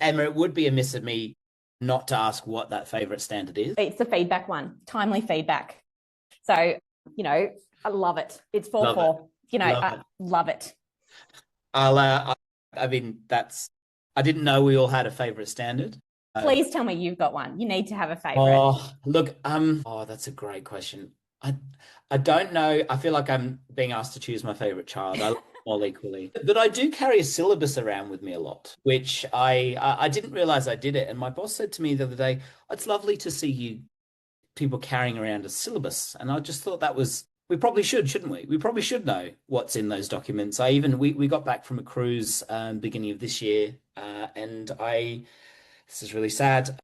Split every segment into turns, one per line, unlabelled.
Emma, it would be amiss of me not to ask what that favourite standard is.
It's the feedback one, timely feedback. So, I love it. It's 4-4. Love it.
I mean, I didn't know we all had a favourite standard.
Please tell me you've got one. You need to have a favourite.
Oh, look, that's a great question. I don't know. I feel like I'm being asked to choose my favourite child. I love them all equally. But I do carry a syllabus around with me a lot, which I didn't realize I did it. And my boss said to me the other day, it's lovely to see people carrying around a syllabus. And I just thought we probably should, shouldn't we? We probably should know what's in those documents. We got back from a cruise beginning of this year, and this is really sad.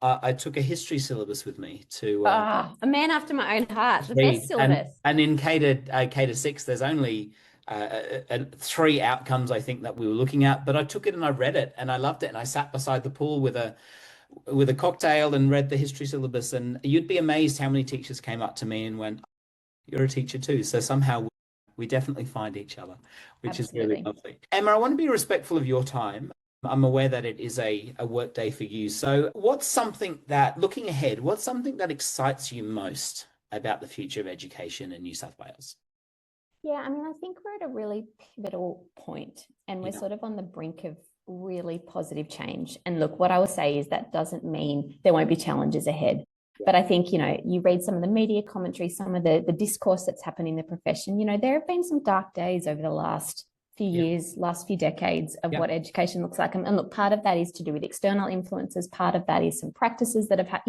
I took a history syllabus with me to
a man after my own heart, the best syllabus.
And in K to 6, there's only 3 outcomes I think that we were looking at, but I took it and I read it and I loved it, and I sat beside the pool with a cocktail and read the history syllabus, and you'd be amazed how many teachers came up to me and went, "You're a teacher too." So somehow we definitely find each other, which
Absolutely.
is really lovely. Emma, I want to be respectful of your time. I'm aware that it is a work day for you. So looking ahead, what's something that excites you most about the future of education in New South Wales?
Yeah, I mean, I think we're at a really pivotal point, and we're sort of on the brink of really positive change. And look, what I will say is that doesn't mean there won't be challenges ahead. But I think, you read some of the media commentary, some of the discourse that's happened in the profession, there have been some dark days over the last few years, last few decades of what education looks like. And look, part of that is to do with external influences. Part of that is some practices that have had,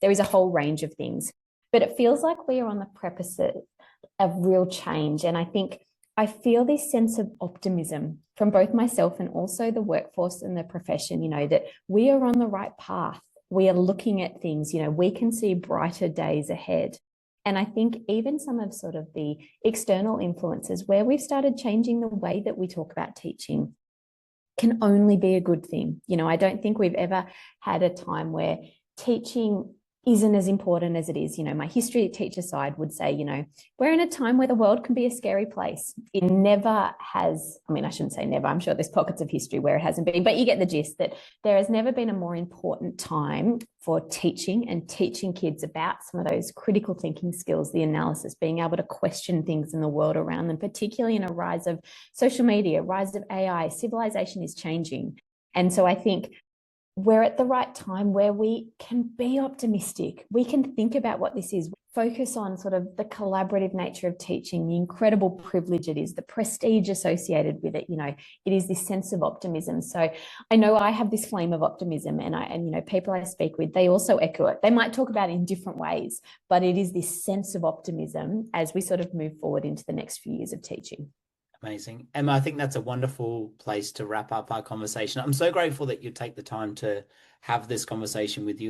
there is a whole range of things. But it feels like we are on the precipice of real change. And I feel this sense of optimism from both myself and also the workforce and the profession, that we are on the right path. We are looking at things, we can see brighter days ahead. And I think even some of sort of the external influences where we've started changing the way that we talk about teaching can only be a good thing. I don't think we've ever had a time where teaching isn't as important as it is. My history teacher side would say, we're in a time where the world can be a scary place. It never has, I shouldn't say never, I'm sure there's pockets of history where it hasn't been, but you get the gist that there has never been a more important time for teaching and teaching kids about some of those critical thinking skills, the analysis, being able to question things in the world around them, particularly in a rise of social media, rise of AI. Civilization is changing. And so I think we're at the right time where we can be optimistic. We can think about what this is, focus on sort of the collaborative nature of teaching, the incredible privilege it is, the prestige associated with it. It is this sense of optimism. So I know I have this flame of optimism, and people I speak with, they also echo it. They might talk about it in different ways, but it is this sense of optimism as we sort of move forward into the next few years of teaching.
Amazing. Emma, I think that's a wonderful place to wrap up our conversation. I'm so grateful that you take the time to have this conversation with you.